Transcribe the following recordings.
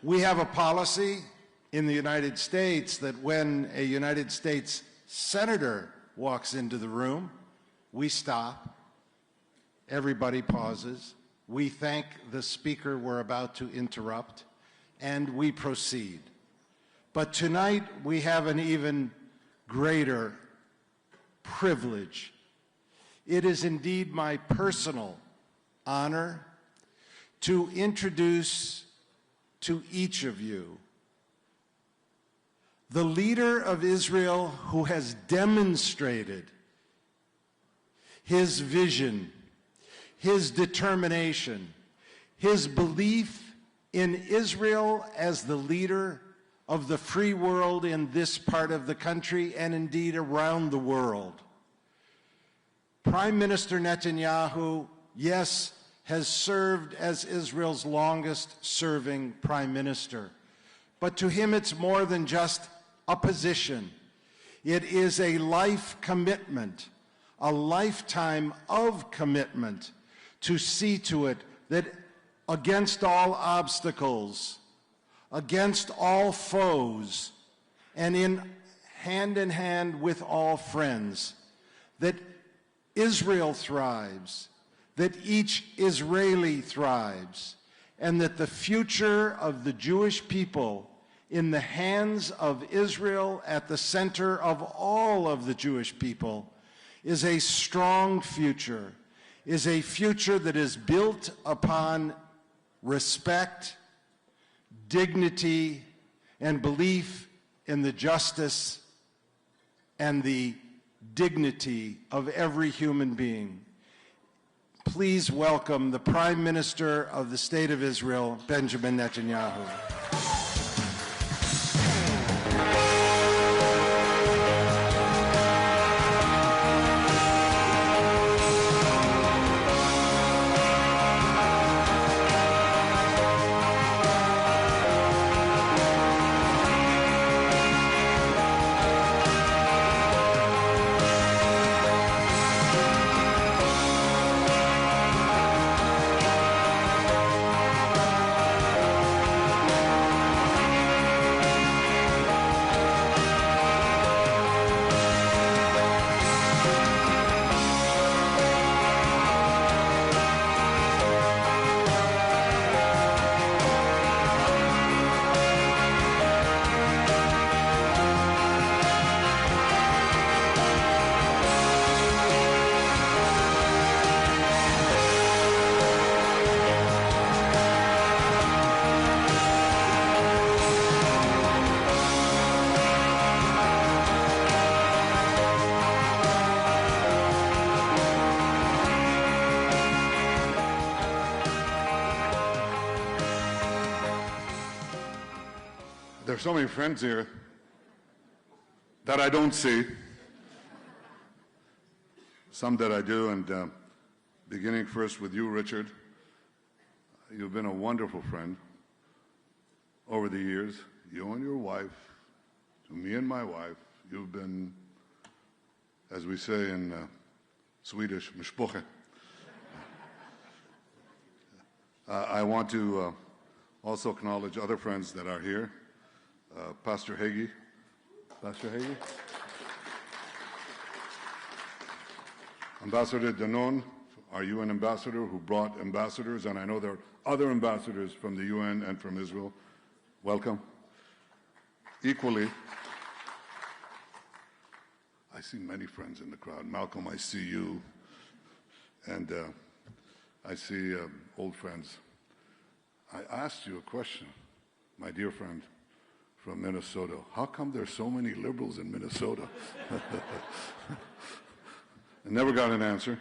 We have a policy in the United States that when a United States senator walks into the room, we stop, everybody pauses, we thank the speaker we're about to interrupt, and we proceed. But tonight we have an even greater privilege. It is indeed my personal honor to introduce to each of you the leader of Israel who has demonstrated his vision, his determination, his belief in Israel as the leader of the free world in this part of the country and indeed around the world. Prime Minister Netanyahu, yes, has served as Israel's longest-serving prime minister, but to him it's more than just a position. It is a life commitment, a lifetime of commitment to see to it that against all obstacles, against all foes, and in hand with all friends, that Israel thrives, that each Israeli thrives, and that the future of the Jewish people in the hands of Israel at the center of all of the Jewish people is a strong future, is a future that is built upon respect, dignity, and belief in the justice and the dignity of every human being. Please welcome the Prime Minister of the State of Israel, Benjamin Netanyahu. There are so many friends here that I don't see, some that I do, and beginning first with you, Richard. You've been a wonderful friend over the years. You and your wife, to me and my wife, you've been, as we say in Swedish, mishpoche. I want to also acknowledge other friends that are here. Pastor Hagee. Pastor Hagee? Ambassador Danon, our UN ambassador who brought ambassadors, and I know there are other ambassadors from the UN and from Israel. Welcome. Equally, I see many friends in the crowd. Malcolm, I see you. And I see old friends. I asked you a question, my dear friend from Minnesota. How come there's so many liberals in Minnesota? I never got an answer.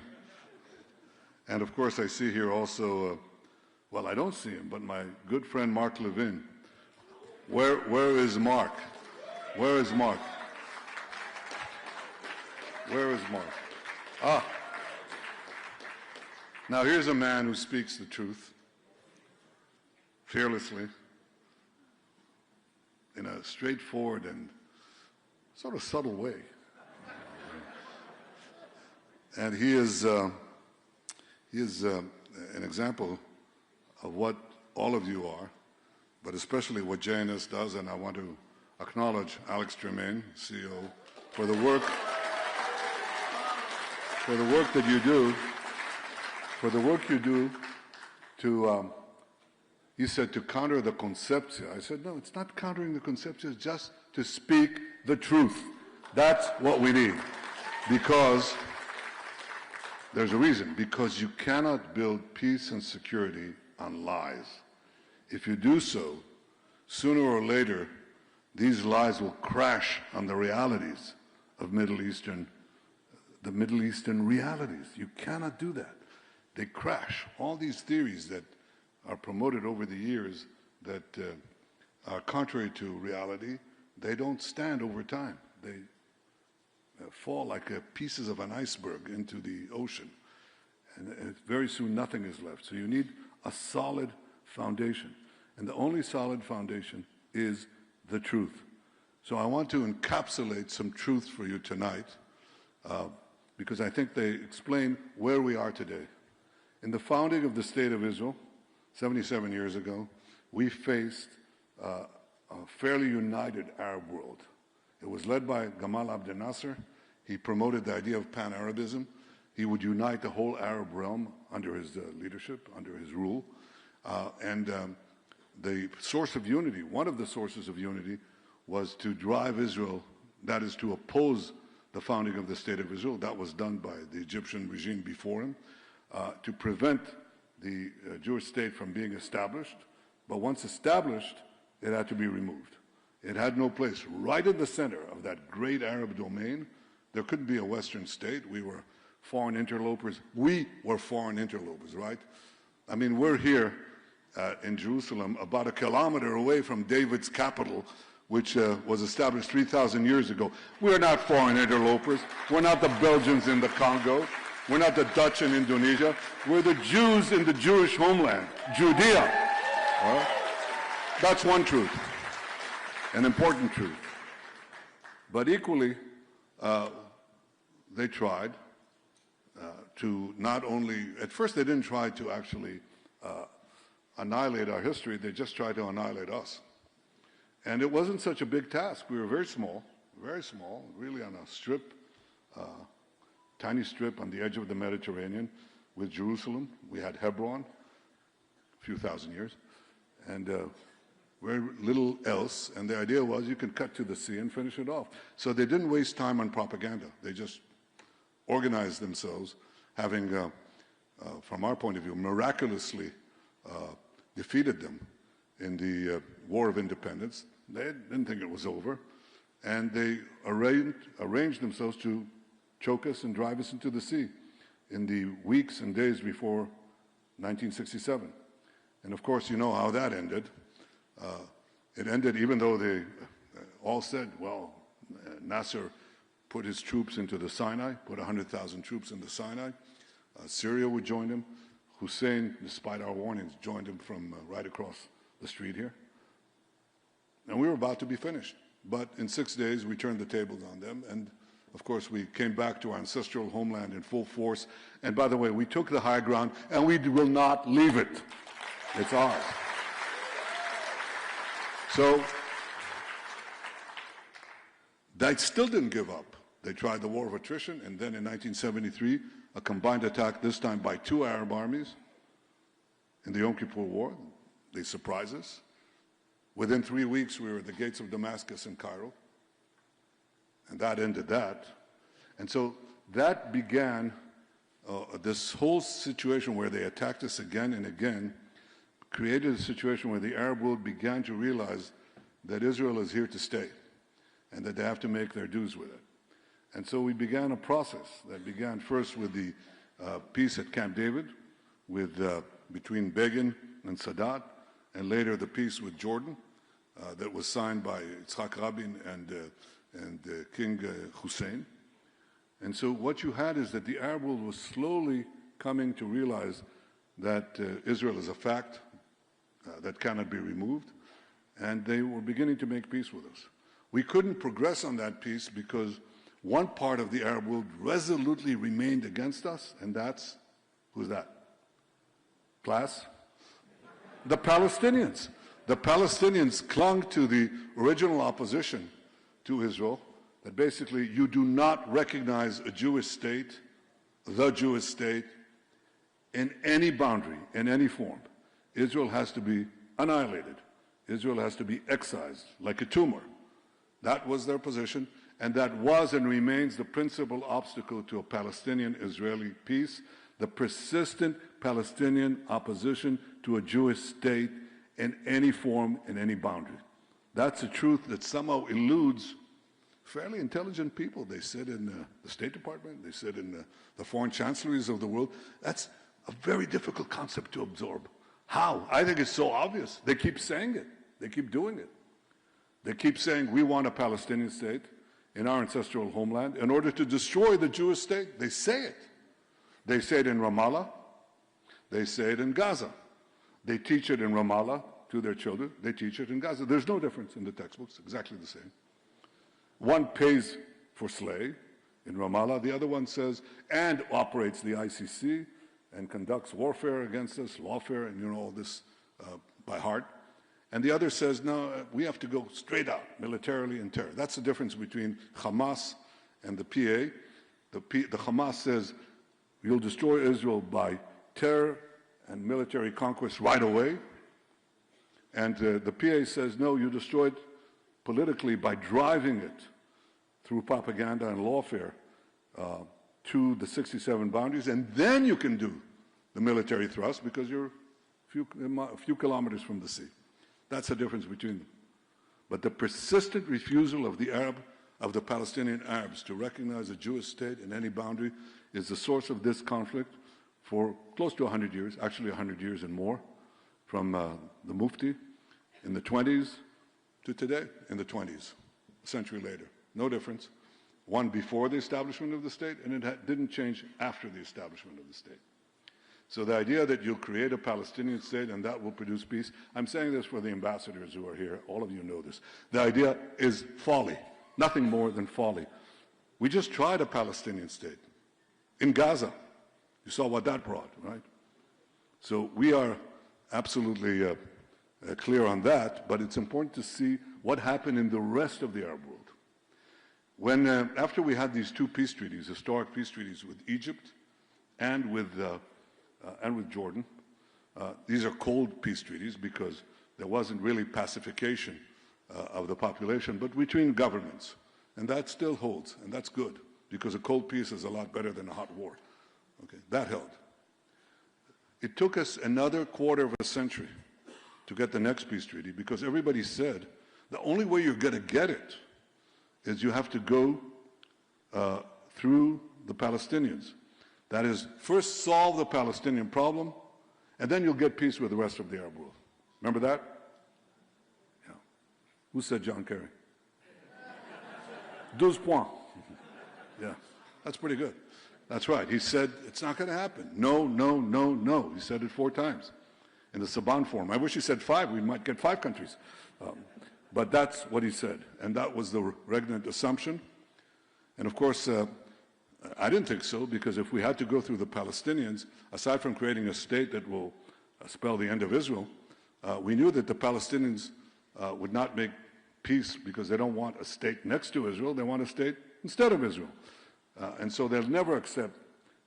And of course I see here also, well, I don't see him, but my good friend Mark Levin. Where is Mark? Where is Mark? Where is Mark? Ah. Now here's a man who speaks the truth, fearlessly, in a straightforward and sort of subtle way. And he is an example of what all of you are, but especially what JNS does, and I want to acknowledge Alex Tremaine, CEO, for the work that you do, to, he said, to counter the conception. I said, no, it's not countering the conception, it's just to speak the truth. That's what we need. Because there's a reason. Because you cannot build peace and security on lies. If you do so, sooner or later, these lies will crash on the realities of the Middle Eastern realities. You cannot do that. They crash. All these theories that are promoted over the years that are contrary to reality, they don't stand over time. They fall like pieces of an iceberg into the ocean. And very soon nothing is left. So you need a solid foundation. And the only solid foundation is the truth. So I want to encapsulate some truths for you tonight because I think they explain where we are today. In the founding of the State of Israel, 77 years ago, we faced a fairly united Arab world. It was led by Gamal Abdel Nasser. He promoted the idea of pan-Arabism. He would unite the whole Arab realm under his leadership, under his rule. The source of unity, one of the sources of unity, was to drive Israel, that is to oppose the founding of the State of Israel. That was done by the Egyptian regime before him, to prevent the Jewish state from being established. But once established, it had to be removed. It had no place. Right in the center of that great Arab domain, there couldn't be a Western state. We were foreign interlopers. We were foreign interlopers, right? I mean, we're here in Jerusalem, about a kilometer away from David's capital, which was established 3,000 years ago. We're not foreign interlopers. We're not the Belgians in the Congo. We're not the Dutch in Indonesia. We're the Jews in the Jewish homeland, Judea. Well, that's one truth, an important truth. But equally, they tried to not only, at first they didn't try to actually annihilate our history, they just tried to annihilate us. And it wasn't such a big task. We were very small, really on a strip, tiny strip on the edge of the Mediterranean with Jerusalem. We had Hebron, a few thousand years, and very little else. And the idea was you can cut to the sea and finish it off. So they didn't waste time on propaganda. They just organized themselves, having, from our point of view, miraculously defeated them in the War of Independence. They didn't think it was over, and they arranged themselves to choke us and drive us into the sea in the weeks and days before 1967. And of course, you know how that ended. It ended even though they all said, well, Nasser put his troops into the Sinai, put 100,000 troops in the Sinai. Syria would join him. Hussein, despite our warnings, joined him from right across the street here. And we were about to be finished. But in 6 days, we turned the tables on them. And of course, we came back to our ancestral homeland in full force. And by the way, we took the high ground, and we will not leave it. It's ours. So they still didn't give up. They tried the war of attrition, and then in 1973, a combined attack, this time by 2 Arab armies in the Yom Kippur War. They surprised us. Within 3 weeks, we were at the gates of Damascus in Cairo, and that ended that. And so that began this whole situation where they attacked us again and again, created a situation where the Arab world began to realize that Israel is here to stay and that they have to make their dues with it. And so we began a process that began first with the peace at Camp David between Begin and Sadat, and later the peace with Jordan that was signed by Yitzhak Rabin and King Hussein. And so what you had is that the Arab world was slowly coming to realize that Israel is a fact that cannot be removed, and they were beginning to make peace with us. We couldn't progress on that peace because one part of the Arab world resolutely remained against us, and that's, who's that? Class? The Palestinians. The Palestinians clung to the original opposition to Israel, that basically you do not recognize a Jewish state, the Jewish state, in any boundary, in any form. Israel has to be annihilated. Israel has to be excised like a tumor. That was their position, and that was and remains the principal obstacle to a Palestinian-Israeli peace, the persistent Palestinian opposition to a Jewish state in any form, in any boundary. That's a truth that somehow eludes fairly intelligent people. They sit in the State Department, they sit in the foreign chancelleries of the world. That's a very difficult concept to absorb. How? I think it's so obvious. They keep saying it. They keep doing it. They keep saying, we want a Palestinian state in our ancestral homeland in order to destroy the Jewish state. They say it. They say it in Ramallah. They say it in Gaza. They teach it in Ramallah to their children. They teach it in Gaza. There's no difference in the textbooks, exactly the same. One pays for slay in Ramallah. The other one says, and operates the ICC and conducts warfare against us, lawfare, and all this by heart. And the other says, no, we have to go straight out, militarily and terror. That's the difference between Hamas and the PA. The Hamas says, you'll destroy Israel by terror and military conquest right away. And the PA says, no, you destroy it politically by driving it through propaganda and lawfare to the 67 boundaries, and then you can do the military thrust because you're a few kilometers from the sea. That's the difference between them. But the persistent refusal of the Palestinian Arabs to recognize a Jewish state in any boundary is the source of this conflict for close to 100 years, actually 100 years and more, from the Mufti in the 20s to today in the 20s, a century later. No difference. One before the establishment of the state, and it didn't change after the establishment of the state. So the idea that you'll create a Palestinian state and that will produce peace, I'm saying this for the ambassadors who are here, all of you know this. The idea is folly, nothing more than folly. We just tried a Palestinian state in Gaza. You saw what that brought, right? So we are absolutely clear on that, but it's important to see what happened in the rest of the Arab world. When, after we had these two peace treaties, historic peace treaties with Egypt and with Jordan, these are cold peace treaties because there wasn't really pacification of the population, but between governments. And that still holds, and that's good, because a cold peace is a lot better than a hot war. Okay, that held. It took us another quarter of a century to get the next peace treaty because everybody said the only way you're going to get it is you have to go through the Palestinians. That is, first solve the Palestinian problem, and then you'll get peace with the rest of the Arab world. Remember that? Yeah. Who said John Kerry? 12 points. Yeah, that's pretty good. That's right. He said, it's not going to happen. No, no, no, no. He said it 4 times in the Saban Forum. I wish he said 5. We might get 5 countries. But that's what he said. And that was the regnant assumption. And of course, I didn't think so, because if we had to go through the Palestinians, aside from creating a state that will spell the end of Israel, we knew that the Palestinians would not make peace because they don't want a state next to Israel. They want a state instead of Israel. And so they'll never accept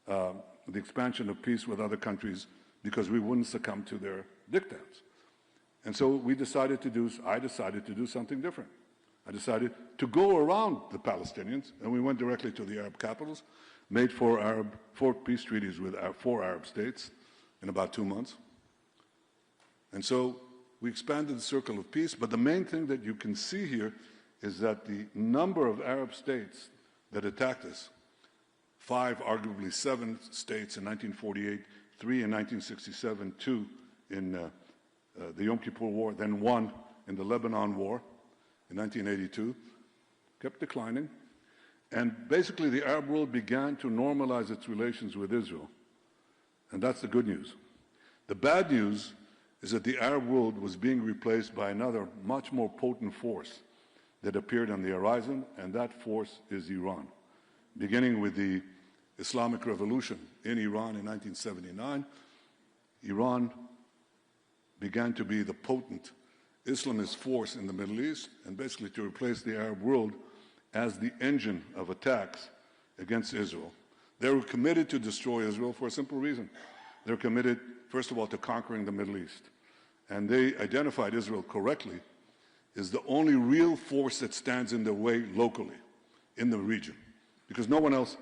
the expansion of peace with other countries because we wouldn't succumb to their diktats. And so I decided to do something different. I decided to go around the Palestinians, and we went directly to the Arab capitals, made 4 peace treaties with 4 Arab states in about 2 months. And so we expanded the circle of peace, but the main thing that you can see here is that the number of Arab states that attacked us, 5, arguably 7 states in 1948, 3 in 1967, 2 in the Yom Kippur War, then 1 in the Lebanon War in 1982, kept declining. And basically the Arab world began to normalize its relations with Israel. And that's the good news. The bad news is that the Arab world was being replaced by another much more potent force that appeared on the horizon, and that force is Iran. Beginning with the Islamic Revolution in Iran in 1979, Iran began to be the potent Islamist force in the Middle East and basically to replace the Arab world as the engine of attacks against Israel. They were committed to destroy Israel for a simple reason. They're committed, first of all, to conquering the Middle East. And they identified Israel correctly as the only real force that stands in their way locally in the region, because no one else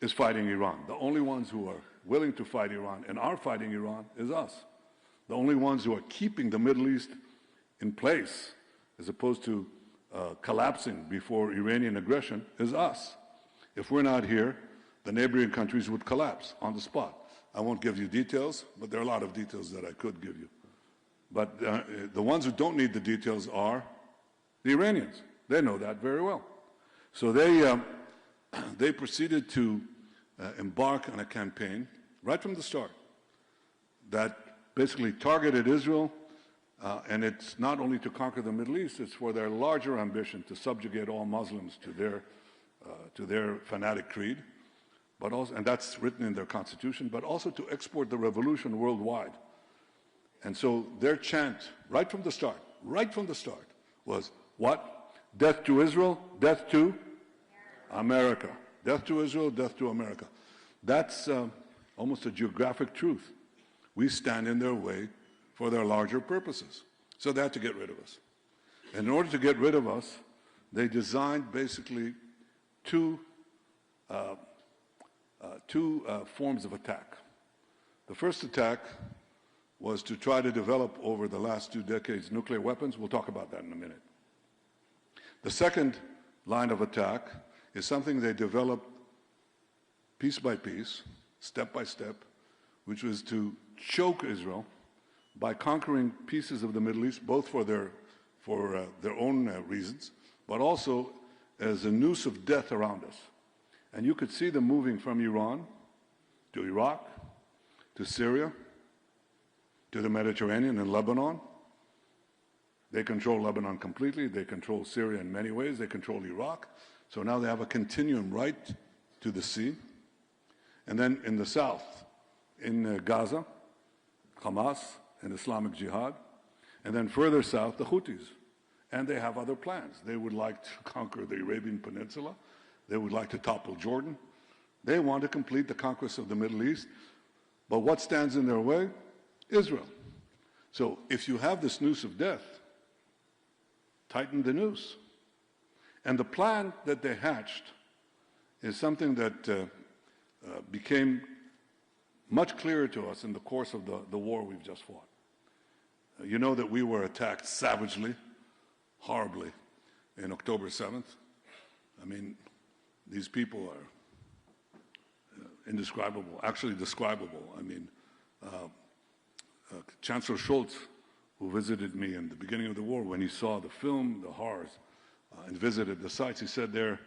is fighting Iran. The only ones who are willing to fight Iran and are fighting Iran is us. The only ones who are keeping the Middle East in place, as opposed to collapsing before Iranian aggression, is us. If we're not here, the neighboring countries would collapse on the spot. I won't give you details, but there are a lot of details that I could give you. But the ones who don't need the details are the Iranians. They know that very well. So they proceeded to embark on a campaign right from the start that basically targeted Israel, and it's not only to conquer the Middle East, it's for their larger ambition to subjugate all Muslims to their fanatic creed, but also, and that's written in their constitution, but also to export the revolution worldwide. And so their chant, right from the start, was what? Death to Israel, death to America. Death to Israel, death to America. That's almost a geographic truth. We stand in their way for their larger purposes. So they had to get rid of us. And in order to get rid of us, they designed basically two forms of attack. The first attack was to try to develop over the last 2 decades nuclear weapons. We'll talk about that in a minute. The second line of attack is something they developed piece by piece, step by step, which was to choke Israel by conquering pieces of the Middle East, both for their own reasons, but also as a noose of death around us. And you could see them moving from Iran to Iraq, to Syria, to the Mediterranean and Lebanon. They control Lebanon completely. They control Syria in many ways. They control Iraq. So now they have a continuum right to the sea. And then in the south, in Gaza, Hamas and Islamic Jihad. And then further south, the Houthis. And they have other plans. They would like to conquer the Arabian Peninsula. They would like to topple Jordan. They want to complete the conquest of the Middle East. But what stands in their way? Israel. So if you have this noose of death, tighten the noose. And the plan that they hatched is something that became much clearer to us in the course of the war we've just fought. You know that we were attacked savagely, horribly, in October 7th. I mean, these people are indescribable, actually describable. I mean, Chancellor Scholz, who visited me in the beginning of the war, when he saw the film, the horrors, and visited the sites, he said they're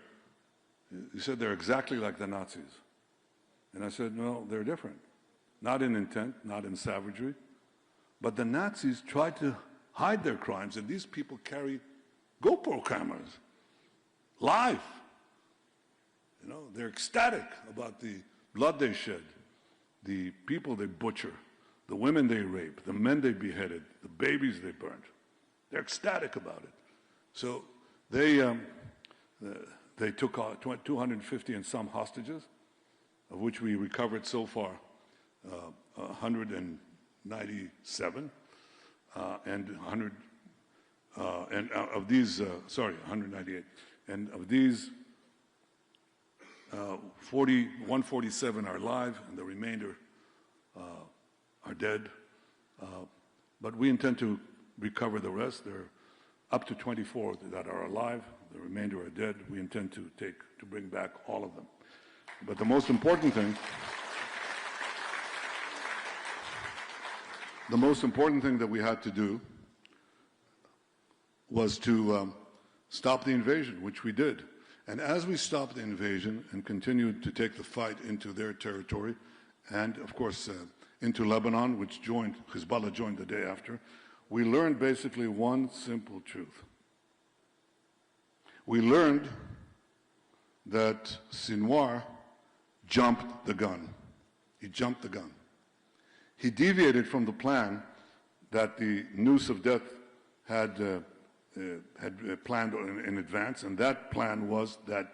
exactly like the Nazis. And I said, no, they're different. Not in intent, not in savagery, but the Nazis tried to hide their crimes, and these people carry GoPro cameras, live. You know, they're ecstatic about the blood they shed, the people they butcher, the women they rape, the men they beheaded, the babies they burned. They're ecstatic about it. So they took 250 and some hostages, of which we recovered so far 197, and 198. And of these, 147 are alive, and the remainder are dead. But we intend to recover the rest. There are up to 24 that are alive. The remainder are dead. We intend to bring back all of them. But the most important thing that we had to do was to stop the invasion, which we did. And as we stopped the invasion and continued to take the fight into their territory, and of course into Lebanon, which Hezbollah joined the day after, we learned basically one simple truth. We learned that Sinwar jumped the gun. He jumped the gun. He deviated from the plan that the noose of death had planned in advance, and that plan was that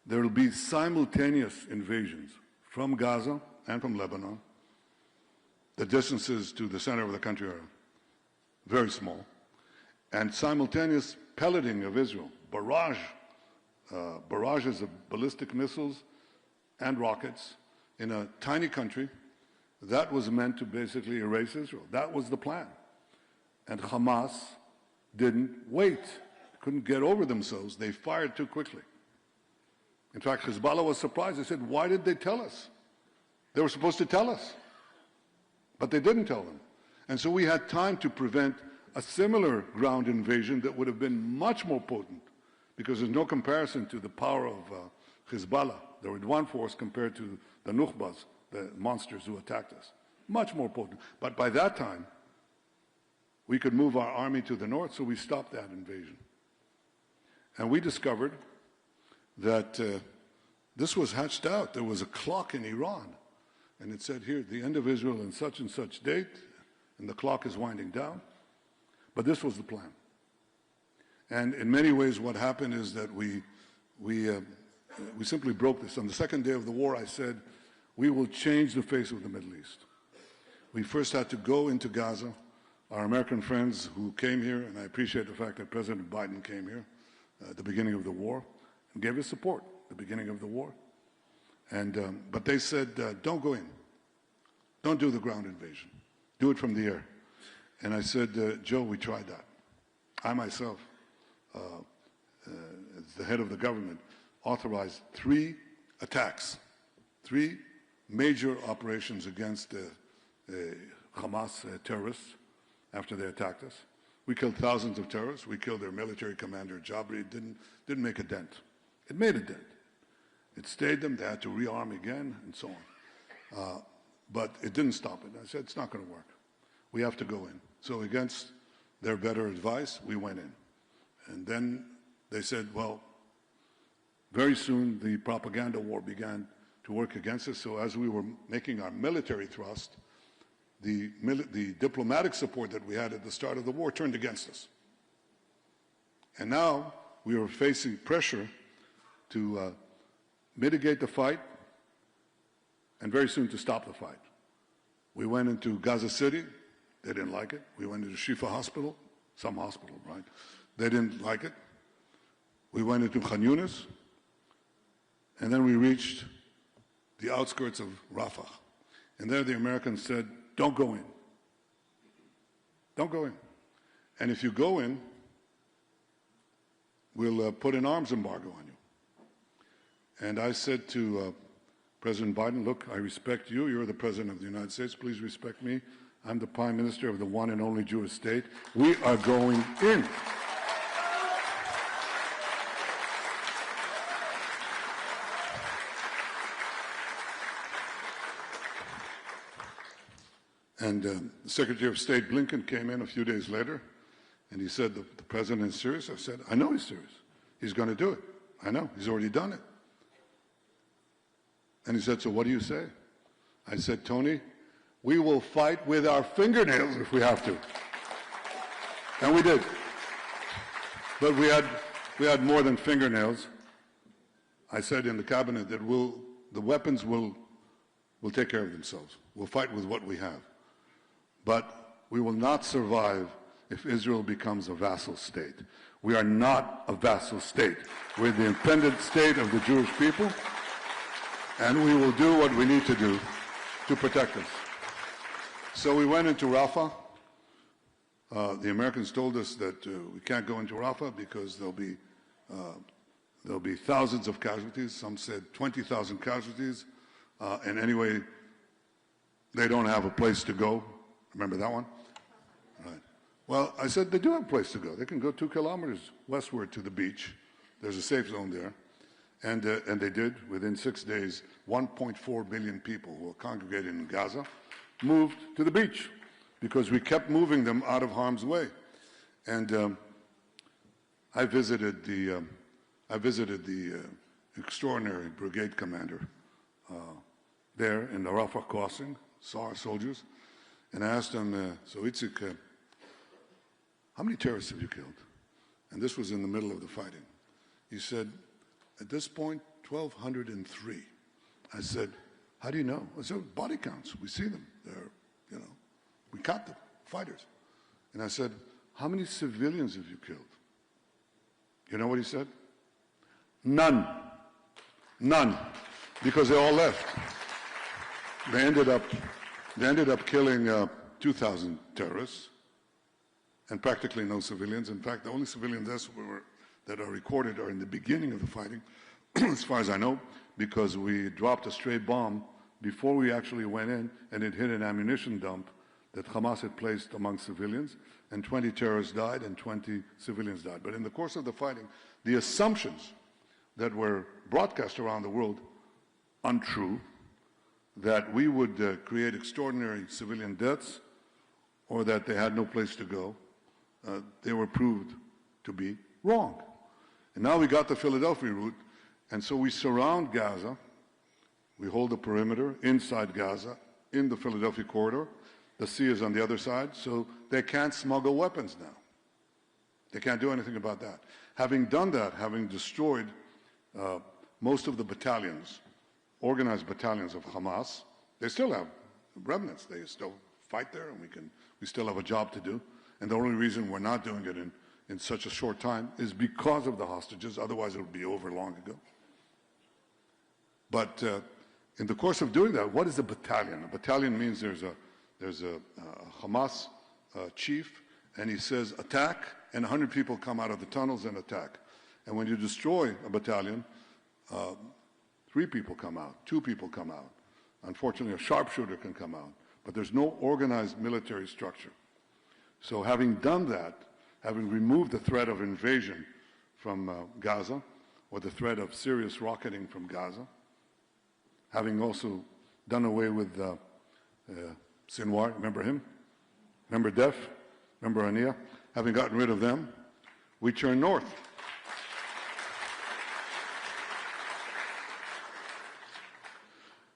there will be simultaneous invasions from Gaza and from Lebanon. The distances to the center of the country are very small, and simultaneous pelleting of Israel, barrages of ballistic missiles and rockets in a tiny country that was meant to basically erase Israel. That was the plan. And Hamas didn't wait, couldn't get over themselves. They fired too quickly. In fact, Hezbollah was surprised. They said, why did they tell us? They were supposed to tell us. But they didn't tell them. And so we had time to prevent a similar ground invasion that would have been much more potent, because there's no comparison to the power of Hezbollah, the Ridwan force, compared to the Nukhbas, the monsters who attacked us. Much more potent. But by that time, we could move our army to the north, so we stopped that invasion. And we discovered that this was hatched out. There was a clock in Iran, and it said here, the end of Israel in such and such date, and the clock is winding down. But this was the plan. And in many ways, what happened is that we simply broke this. On the second day of the war, I said, we will change the face of the Middle East. We first had to go into Gaza. Our American friends who came here, and I appreciate the fact that President Biden came here at the beginning of the war and gave us support at the beginning of the war. But they said, don't go in. Don't do the ground invasion. Do it from the air. And I said, Joe, we tried that. I myself, as the head of the government, authorized 3 attacks, 3 major operations against Hamas terrorists after they attacked us. We killed thousands of terrorists. We killed their military commander, Jabri. It didn't make a dent. It made a dent. It stayed them. They had to rearm again and so on. But it didn't stop it. I said, it's not going to work. We have to go in. So against their better advice, we went in. And then they said, well, very soon the propaganda war began to work against us. So as we were making our military thrust, the diplomatic support that we had at the start of the war turned against us. And now we were facing pressure to mitigate the fight and very soon to stop the fight. We went into Gaza City. They didn't like it. We went into Shifa Hospital, some hospital, right? They didn't like it. We went into Khan Yunis, and then we reached the outskirts of Rafah. And there the Americans said, don't go in. Don't go in. And if you go in, we'll put an arms embargo on you. And I said to President Biden, look, I respect you. You're the President of the United States. Please respect me. I'm the Prime Minister of the one and only Jewish state. We are going in. And the Secretary of State Blinken came in a few days later, and he said, the President is serious. I said, I know he's serious. He's going to do it. I know. He's already done it. And he said, so what do you say? I said, Tony, we will fight with our fingernails if we have to. And we did. But we had more than fingernails. I said in the cabinet that the weapons will take care of themselves. We'll fight with what we have. But we will not survive if Israel becomes a vassal state. We are not a vassal state. We're the independent state of the Jewish people, and we will do what we need to do to protect us. So we went into Rafah. The Americans told us that we can't go into Rafah because there'll be thousands of casualties. Some said 20,000 casualties. And anyway, they don't have a place to go. Remember that one? Right. Well, I said they do have a place to go. They can go 2 kilometers westward to the beach. There's a safe zone there. And they did. Within 6 days, 1.4 million people who were congregated in Gaza moved to the beach because we kept moving them out of harm's way. And I visited the extraordinary brigade commander there in the Rafah crossing, saw our soldiers, and I asked him, so Itzik, how many terrorists have you killed? And this was in the middle of the fighting. He said, at this point, 1,203. I said, how do you know? I said, body counts. We see them. They're, you know, we count them, fighters. And I said, how many civilians have you killed? You know what he said? None. None. Because they all left. They ended up killing 2,000 terrorists and practically no civilians. In fact, the only civilian deaths that are recorded are in the beginning of the fighting, as far as I know, because we dropped a stray bomb before we actually went in, and it hit an ammunition dump that Hamas had placed among civilians, and 20 terrorists died and 20 civilians died. But in the course of the fighting, the assumptions that were broadcast around the world, untrue, that we would create extraordinary civilian deaths or that they had no place to go, they were proved to be wrong. And now we got the Philadelphia route, and so we surround Gaza. We hold the perimeter inside Gaza, in the Philadelphia corridor. The sea is on the other side, so they can't smuggle weapons now. They can't do anything about that. Having done that, having destroyed most of the battalions, organized battalions of Hamas, they still have remnants. They still fight there, and we still have a job to do. And the only reason we're not doing it in such a short time is because of the hostages. Otherwise, it would be over long ago. But in the course of doing that, what is a battalion? A battalion means there's a Hamas chief, and he says attack, and 100 people come out of the tunnels and attack. And when you destroy a battalion, 3 people come out, 2 people come out. Unfortunately, a sharpshooter can come out, but there's no organized military structure. So having done that, having removed the threat of invasion from Gaza, or the threat of serious rocketing from Gaza, having also done away with Sinwar, remember him? Remember Def? Remember Ania? Having gotten rid of them, we turn north.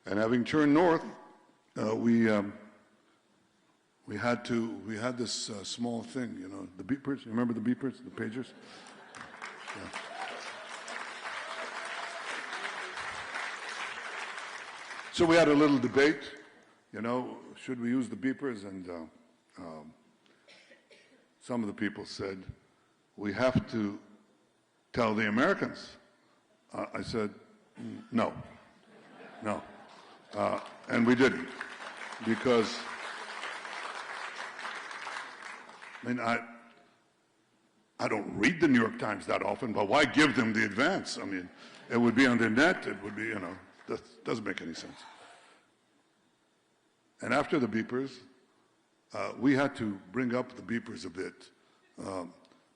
And having turned north, we had this small thing, you know, the beepers. You remember the beepers, the pagers? Yeah. So we had a little debate, you know, should we use the beepers? And some of the people said, we have to tell the Americans. I said, no, no. And we didn't, because, I mean, I don't read the New York Times that often, but why give them the advance? I mean, it would be on the net, it would be, you know, that doesn't make any sense. And after the beepers, we had to bring up the beepers a bit,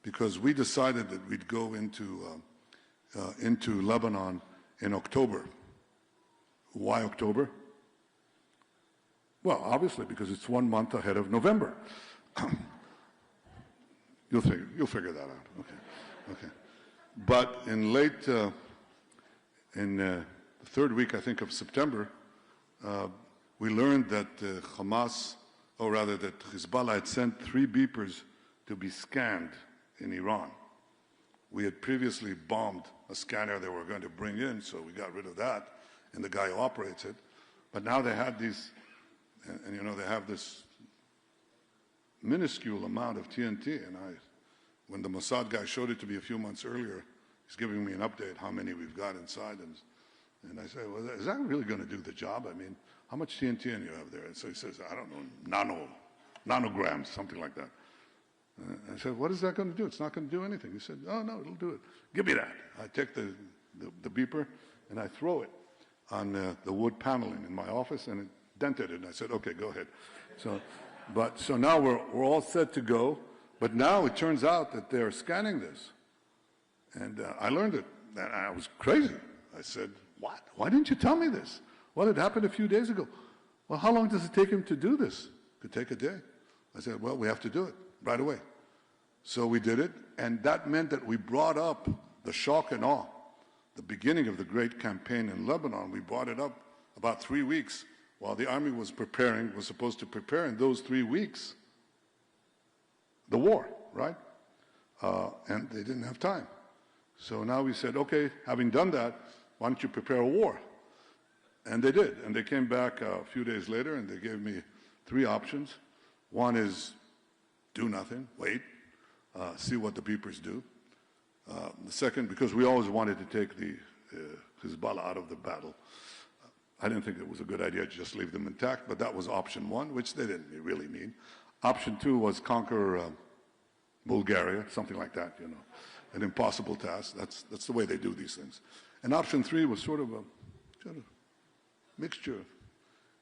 because we decided that we'd go into Lebanon in October. Why October? Well, obviously, because it's 1 month ahead of November. You'll figure that out. Okay. But in the third week, I think, of September, we learned that Hamas, or rather that Hezbollah had sent 3 beepers to be scanned in Iran. We had previously bombed a scanner they were going to bring in, so we got rid of that, and the guy who operates it. But now they had these, and you know, they have this minuscule amount of TNT, and when the Mossad guy showed it to me a few months earlier, he's giving me an update how many we've got inside, and I say, well, is that really going to do the job? I mean, how much TNT do you have there? And so he says, I don't know, nanograms, something like that. I said, what is that going to do? It's not going to do anything. He said, oh, no, it'll do it. Give me that. I take the beeper, and I throw it on the wood paneling in my office, and it dented it. And I said, okay, go ahead. So now we're all set to go. But now it turns out that they're scanning this. And I learned it, and I was crazy. I said, what? Why didn't you tell me this? Well, it happened a few days ago. Well, how long does it take him to do this? It could take a day. I said, well, we have to do it right away. So we did it, and that meant that we brought up the shock and awe, the beginning of the great campaign in Lebanon. We brought it up about 3 weeks while the army was supposed to prepare in those 3 weeks the war. right? And they didn't have time. So now we said, okay, having done that, why don't you prepare a war? And they did. And they came back a few days later and they gave me 3 options. One is do nothing, wait, see what the peepers do. The second, because we always wanted to take the Hezbollah out of the battle, I didn't think it was a good idea to just leave them intact, but that was option 1, which they didn't really mean. Option 2 was conquer Bulgaria, something like that, you know, an impossible task. That's the way they do these things. And option 3 was sort of a mixture,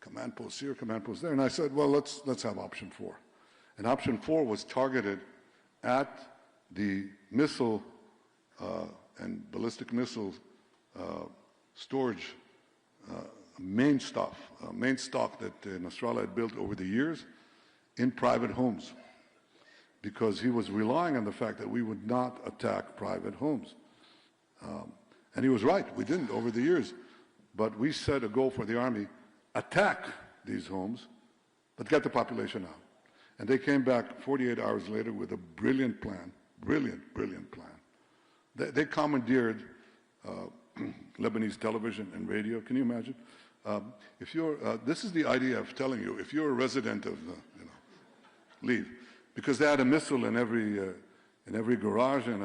command posts here, command posts there. And I said, well, let's have option 4. And option 4 was targeted at the missile and ballistic missile storage main stock that Nasrallah had built over the years in private homes, because he was relying on the fact that we would not attack private homes. And he was right, we didn't over the years. But we set a goal for the army, attack these homes, but get the population out. And they came back 48 hours later with a brilliant plan, brilliant plan. They commandeered Lebanese television and radio. Can you imagine? If you're, this is the IDF telling you, if you're a resident of, leave. Because they had a missile in every garage and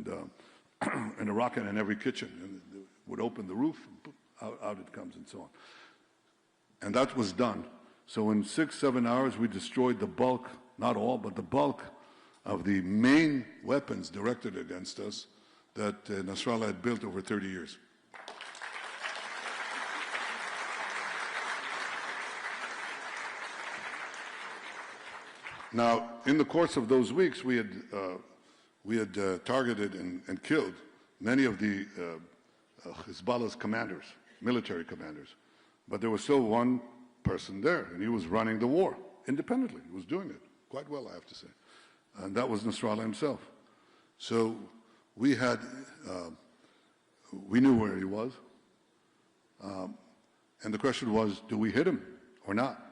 a rocket in every kitchen. And they would open the roof, and out it comes, and so on. And that was done. So in 6-7 hours, we destroyed the bulk, not all, but the bulk of the main weapons directed against us that Nasrallah had built over 30 years. Now, in the course of those weeks, we had targeted and killed many of the Hezbollah's commanders, military commanders. But there was still one person there, and he was running the war independently. He was doing it quite well, I have to say. And that was Nasrallah himself. So we knew where he was. And the question was, do we hit him or not?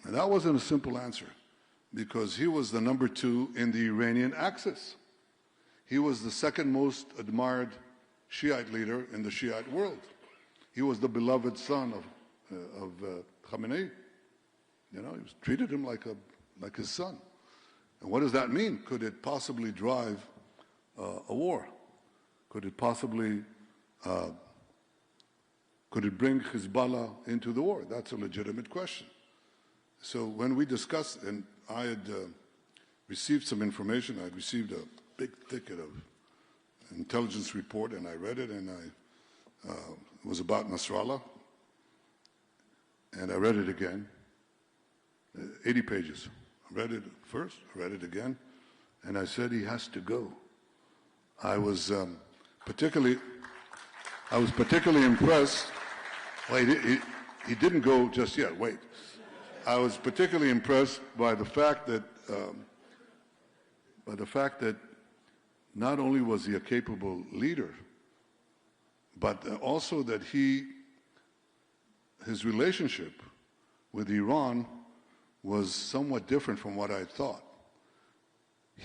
And that wasn't a simple answer, because he was the number 2 in the Iranian Axis. He was the second most admired Shiite leader in the Shiite world. He was the beloved son of Khamenei. You know, he treated him like his son. And what does that mean? Could it possibly drive a war? Could it possibly, could it bring Hezbollah into the war? That's a legitimate question. So when we discussed, and I had received some information, I had received a big thicket of intelligence report, and I read it, and it was about Nasrallah, and I read it again, 80 pages. I read it first, I read it again, and I said he has to go. I was particularly impressed. Well, he didn't go just yet. Wait. I was particularly impressed by the fact that not only was he a capable leader, but also that his relationship with Iran was somewhat different from what I thought.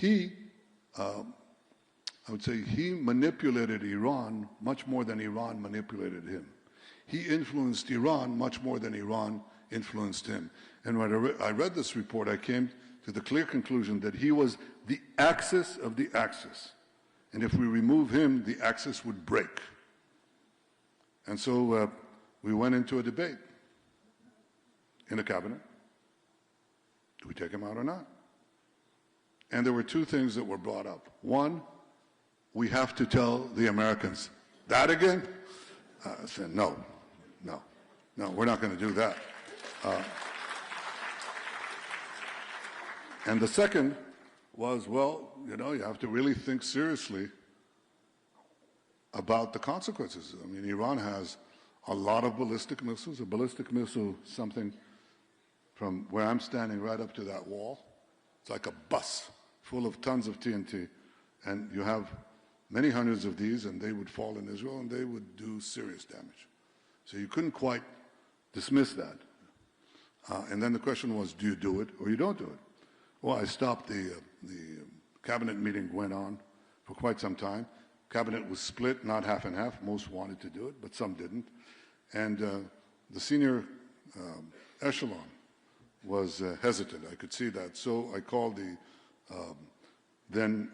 I would say he manipulated Iran much more than Iran manipulated him. He influenced Iran much more than Iran influenced him. And when I read this report, I came to the clear conclusion that he was the axis of the axis. And if we remove him, the axis would break. And so we went into a debate in the cabinet. Do we take him out or not? And there were 2 things that were brought up. One, we have to tell the Americans. That again? I said, no, we're not going to do that. And the second was, well, you know, you have to really think seriously about the consequences. I mean, Iran has a lot of ballistic missiles. A ballistic missile, something from where I'm standing right up to that wall. It's like a bus full of tons of TNT. And you have many hundreds of these, and they would fall in Israel, and they would do serious damage. So you couldn't quite dismiss that. And then the question was, do you do it or you don't do it? Well, I stopped the cabinet meeting went on for quite some time. Cabinet was split, not half and half. Most wanted to do it, but some didn't. And the senior echelon was hesitant. I could see that. So I called the then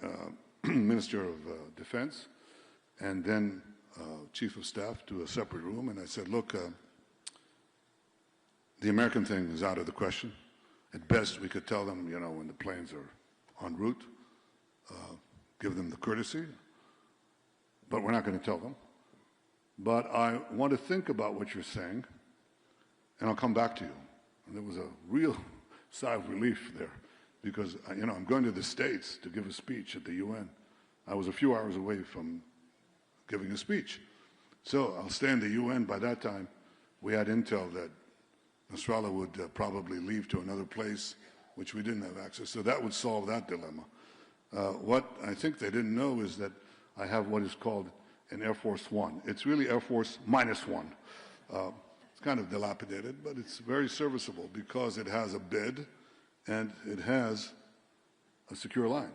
Minister of Defense and then Chief of Staff to a separate room, and I said, look, the American thing is out of the question. At best, we could tell them, you know, when the planes are en route, give them the courtesy, but we're not going to tell them. But I want to think about what you're saying, and I'll come back to you. And there was a real sigh of relief there, because, you know, I'm going to the States to give a speech at the UN. I was a few hours away from giving a speech. So I'll stay in the UN. By that time, we had intel that Nasrallah would probably leave to another place, which we didn't have access. So that would solve that dilemma. What I think they didn't know is that I have what is called an Air Force One. It's really Air Force -1. It's kind of dilapidated, but it's very serviceable because it has a bed and it has a secure line.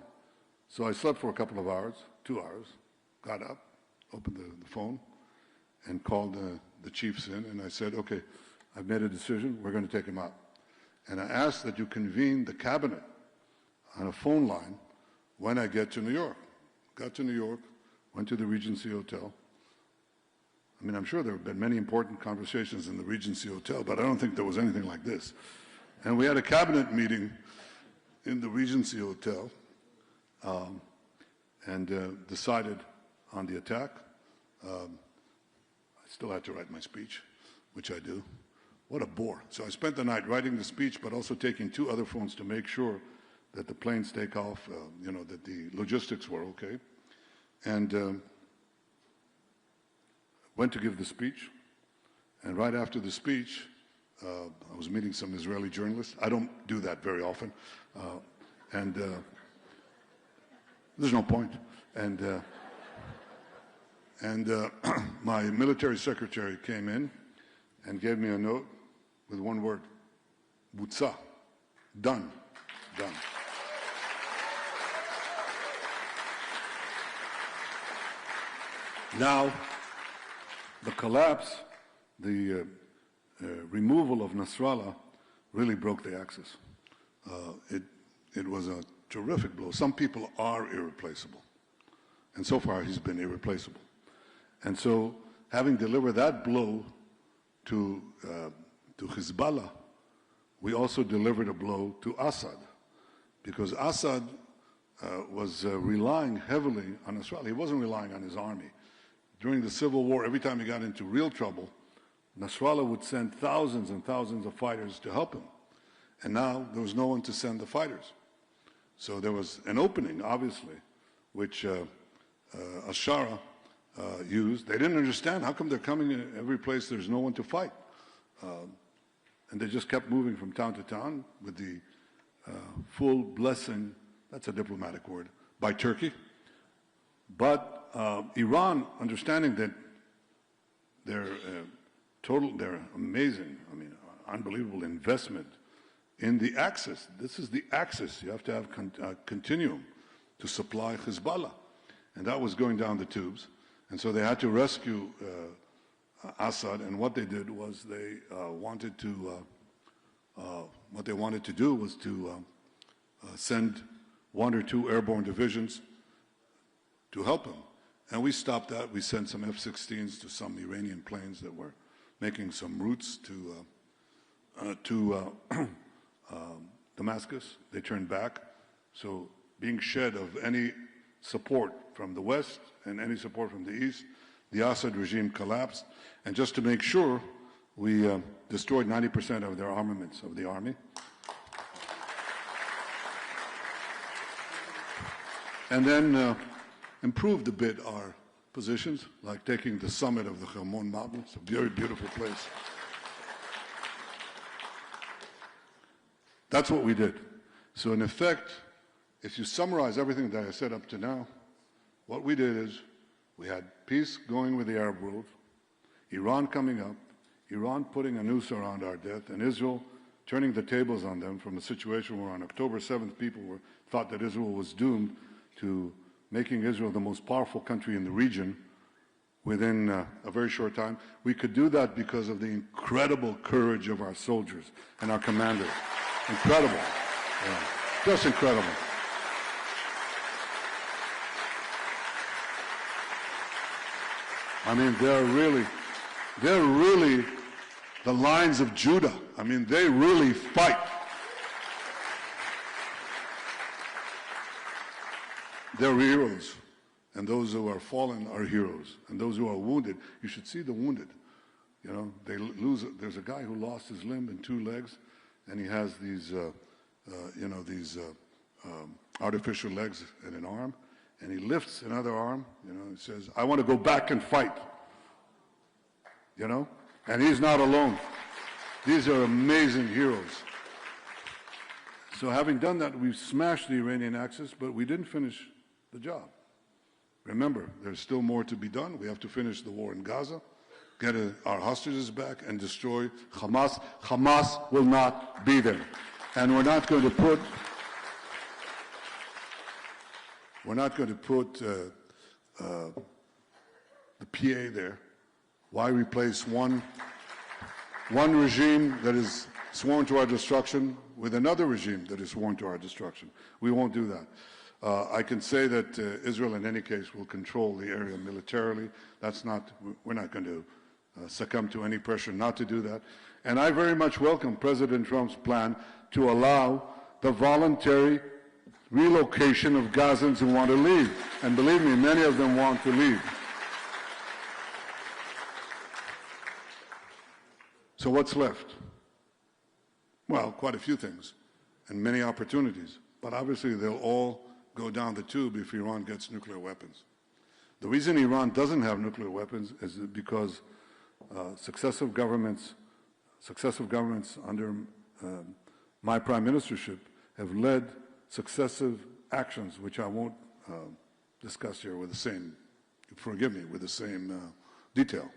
So I slept for a couple of hours, 2 hours, got up, opened the phone, and called the chiefs in, and I said, okay, I've made a decision, we're going to take him out. And I asked that you convene the cabinet on a phone line when I get to New York. Got to New York, went to the Regency Hotel. I mean, I'm sure there have been many important conversations in the Regency Hotel, but I don't think there was anything like this. And we had a cabinet meeting in the Regency Hotel and decided on the attack. I still had to write my speech, which I do. What a bore. So I spent the night writing the speech, but also taking 2 other phones to make sure that the planes take off, you know, that the logistics were okay. And went to give the speech. And right after the speech, I was meeting some Israeli journalists. I don't do that very often. And there's no point. And my military secretary came in and gave me a note with one word, Butsa, done, done. Now, the collapse, the removal of Nasrallah really broke the axis. It was a terrific blow. Some people are irreplaceable, and so far he's been irreplaceable. And so, having delivered that blow to Hezbollah, we also delivered a blow to Assad, because Assad was relying heavily on Nasrallah. He wasn't relying on his army. During the civil war, every time he got into real trouble, Nasrallah would send thousands and thousands of fighters to help him. And now there was no one to send the fighters. So there was an opening, obviously, which Ashara used. They didn't understand, how come they're coming in every place there's no one to fight? And they just kept moving from town to town with the full blessing, that's a diplomatic word, by Turkey. But Iran, understanding that their amazing, I mean, unbelievable investment in the axis. This is the axis. You have to have a continuum to supply Hezbollah. And that was going down the tubes. And so they had to rescue Assad. And what they did was they wanted to do was to send 1 or 2 airborne divisions to help him. And we stopped that. We sent some F-16s to some Iranian planes that were making some routes to Damascus. They turned back. So being shed of any support from the West and any support from the East, the Assad regime collapsed. And just to make sure, we destroyed 90% of their armaments of the army. And then improved a bit our positions, like taking the summit of the Hermon Mountain. It's a very beautiful place. That's what we did. So in effect, if you summarize everything that I said up to now, what we did is we had peace going with the Arab world, Iran coming up, Iran putting a noose around our death, and Israel turning the tables on them from a situation where on October 7th people thought that Israel was doomed to making Israel the most powerful country in the region within a very short time. We could do that because of the incredible courage of our soldiers and our commanders. Incredible. Yeah. Just incredible. I mean, they're really the Lions of Judah. I mean, they really fight. They're heroes. And those who are fallen are heroes. And those who are wounded, you should see the wounded. You know, they lose. There's a guy who lost his limb and 2 legs, and he has these, artificial legs and an arm, and he lifts another arm. You know, he says, "I want to go back and fight." You know, and he's not alone. These are amazing heroes. So having done that, we've smashed the Iranian axis, but we didn't finish the job. Remember, there's still more to be done. We have to finish the war in Gaza, get our hostages back, and destroy Hamas. Hamas will not be there. And we're not going to put the PA there. Why replace one regime that is sworn to our destruction with another regime that is sworn to our destruction? We won't do that. I can say that Israel, in any case, will control the area militarily. We're not going to succumb to any pressure not to do that. And I very much welcome President Trump's plan to allow the voluntary relocation of Gazans who want to leave. And believe me, many of them want to leave. So what's left? Well, quite a few things and many opportunities. But obviously they'll all go down the tube if Iran gets nuclear weapons. The reason Iran doesn't have nuclear weapons is because successive governments under my prime ministership have led successive actions, which I won't discuss here with the same, forgive me, with the same detail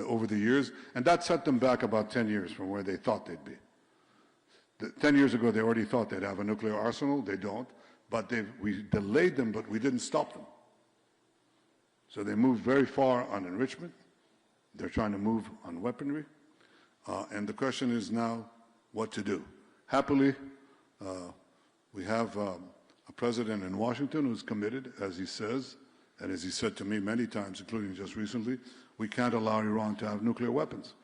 over the years, and that set them back about 10 years from where they thought they'd be. 10 years ago, they already thought they'd have a nuclear arsenal. They don't. But we delayed them, but we didn't stop them. So they moved very far on enrichment. They're trying to move on weaponry. And the question is now what to do. Happily, we have a president in Washington who's committed, as he says, and as he said to me many times, including just recently, we can't allow Iran to have nuclear weapons.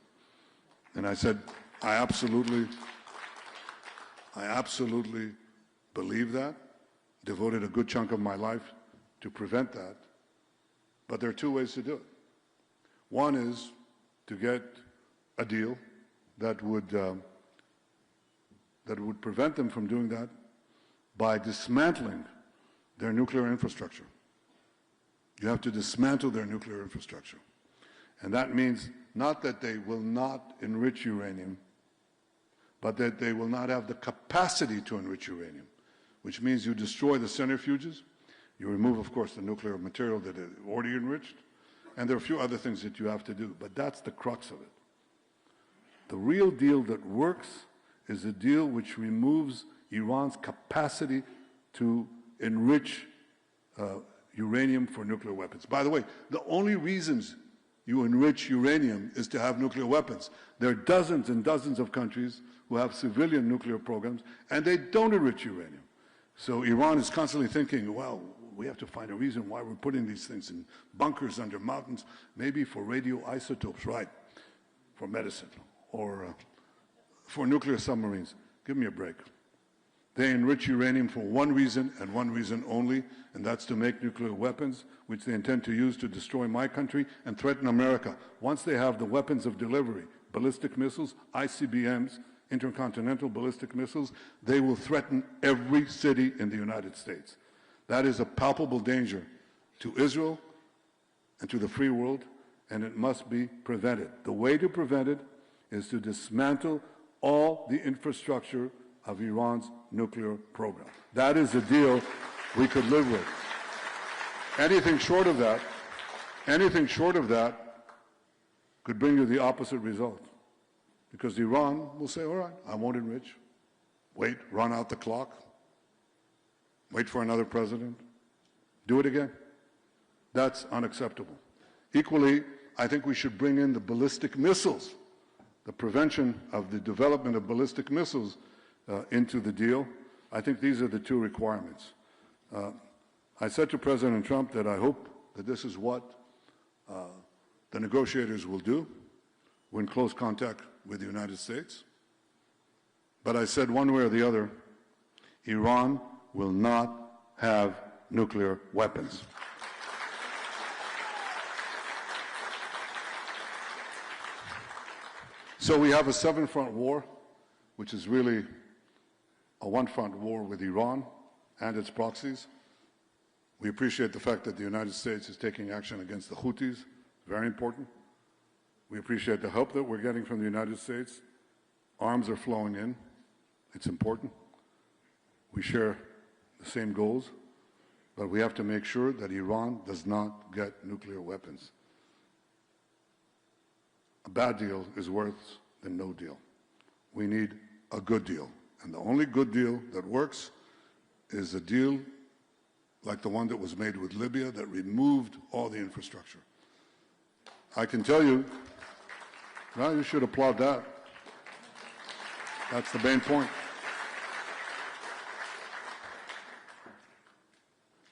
And I said, I absolutely believe that, devoted a good chunk of my life to prevent that. But there are 2 ways to do it. One is to get a deal that would prevent them from doing that by dismantling their nuclear infrastructure. You have to dismantle their nuclear infrastructure. And that means not that they will not enrich uranium, but that they will not have the capacity to enrich uranium, which means you destroy the centrifuges, you remove, of course, the nuclear material that is already enriched, and there are a few other things that you have to do, but that's the crux of it. The real deal that works is a deal which removes Iran's capacity to enrich uranium for nuclear weapons. By the way, the only reasons you enrich uranium is to have nuclear weapons. There are dozens and dozens of countries who have civilian nuclear programs, and they don't enrich uranium. So Iran is constantly thinking, well, we have to find a reason why we're putting these things in bunkers under mountains, maybe for radioisotopes, right, for medicine, or for nuclear submarines. Give me a break. They enrich uranium for one reason and one reason only, and that's to make nuclear weapons, which they intend to use to destroy my country and threaten America. Once they have the weapons of delivery, ballistic missiles, ICBMs, intercontinental ballistic missiles, they will threaten every city in the United States. That is a palpable danger to Israel and to the free world, and it must be prevented. The way to prevent it is to dismantle all the infrastructure of Iran's nuclear program. That is a deal we could live with. Anything short of that could bring you the opposite result. Because Iran will say, all right, I won't enrich. Wait, run out the clock. Wait for another president. Do it again. That's unacceptable. Equally, I think we should bring in the ballistic missiles, the prevention of the development of ballistic missiles into the deal. I think these are the two requirements. I said to President Trump that I hope that this is what the negotiators will do. We're in close contact with the United States. But I said one way or the other, Iran will not have nuclear weapons. So we have a seven-front war, which is really a one-front war with Iran and its proxies. We appreciate the fact that the United States is taking action against the Houthis, very important. We appreciate the help that we're getting from the United States. Arms are flowing in. It's important. We share the same goals, but we have to make sure that Iran does not get nuclear weapons. A bad deal is worse than no deal. We need a good deal. And the only good deal that works is a deal like the one that was made with Libya that removed all the infrastructure. I can tell you, well, you should applaud that. That's the main point.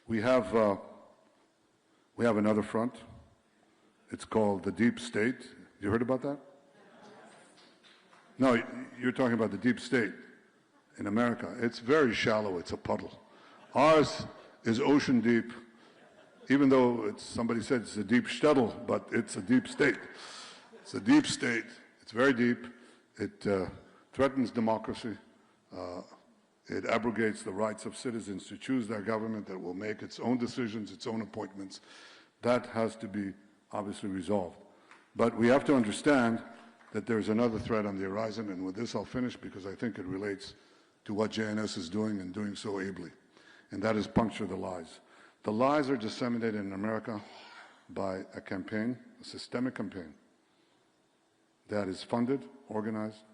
We have another front. It's called the deep state. You heard about that? No, you're talking about the deep state in America. It's very shallow. It's a puddle. Ours is ocean deep, even though somebody said it's a deep shtetl, but it's a deep state. It's a deep state. It's very deep. It threatens democracy. It abrogates the rights of citizens to choose their government that will make its own decisions, its own appointments. That has to be obviously resolved. But we have to understand that there's another threat on the horizon, and with this I'll finish because I think it relates to what JNS is doing and doing so ably, and that is puncture the lies. The lies are disseminated in America by a campaign, a systemic campaign, that is funded, organized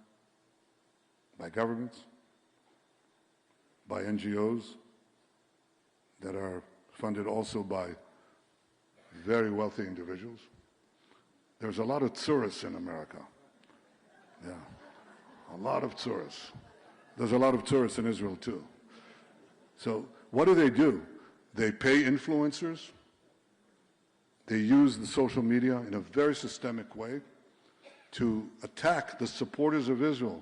by governments, by NGOs, that are funded also by very wealthy individuals. There's a lot of tourists in America. Yeah, a lot of tourists. There's a lot of tourists in Israel too. So what do? They pay influencers. They use the social media in a very systemic way to attack the supporters of Israel.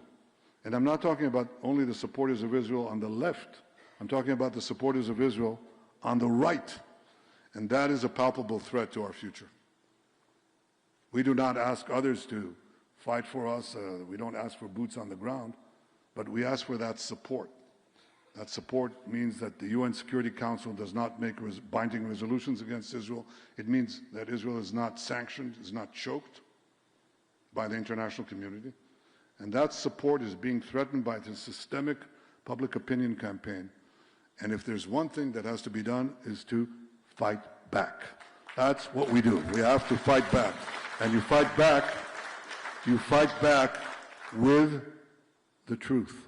And I'm not talking about only the supporters of Israel on the left. I'm talking about the supporters of Israel on the right. And that is a palpable threat to our future. We do not ask others to fight for us. We don't ask for boots on the ground, but we ask for that support. That support means that the UN Security Council does not make binding resolutions against Israel. It means that Israel is not sanctioned, is not choked by the international community. And that support is being threatened by this systemic public opinion campaign. And if there's one thing that has to be done is to fight back. That's what we do. We have to fight back. And you fight back with the truth.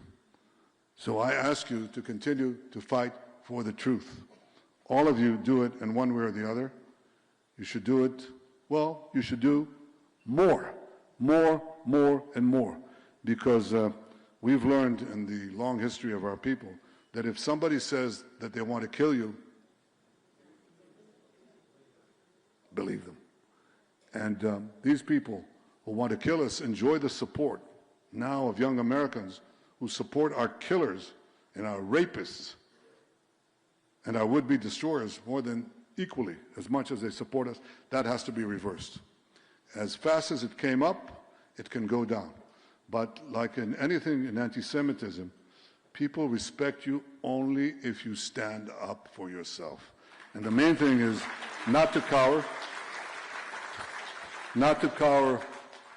So I ask you to continue to fight for the truth. All of you do it in one way or the other. You should do it, well, you should do more, and more. Because we've learned in the long history of our people that if somebody says that they want to kill you, believe them. And these people who want to kill us enjoy the support now of young Americans who support our killers and our rapists and our would-be destroyers more than equally as much as they support us. That has to be reversed. As fast as it came up, it can go down. But like in anything in anti-Semitism, people respect you only if you stand up for yourself. And the main thing is not to cower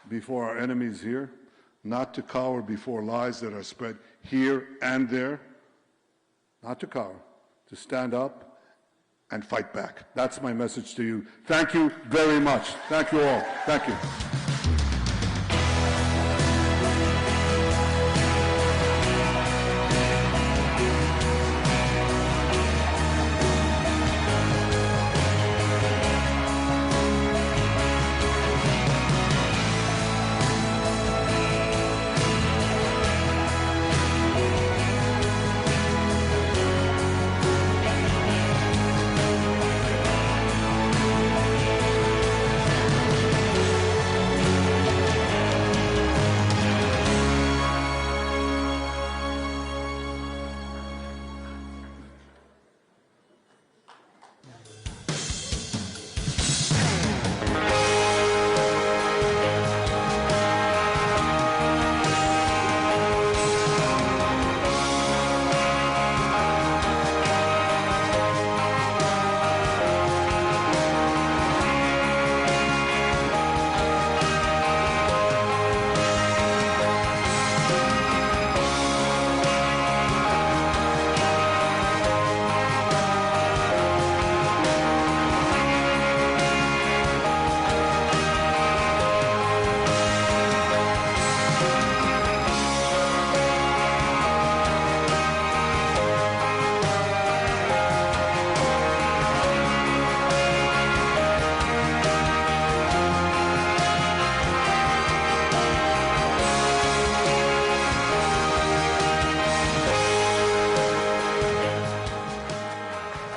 before our enemies here, not to cower before lies that are spread here and there, not to cower, to stand up and fight back. That's my message to you. Thank you very much. Thank you all. Thank you.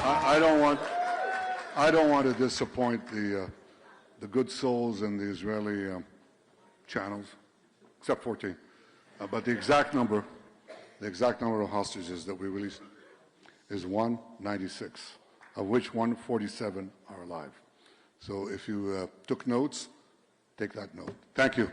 I don't want to disappoint the good souls in the Israeli channels, except 14. But the exact number of hostages that we released is 196, of which 147 are alive. So if you took notes, take that note. Thank you.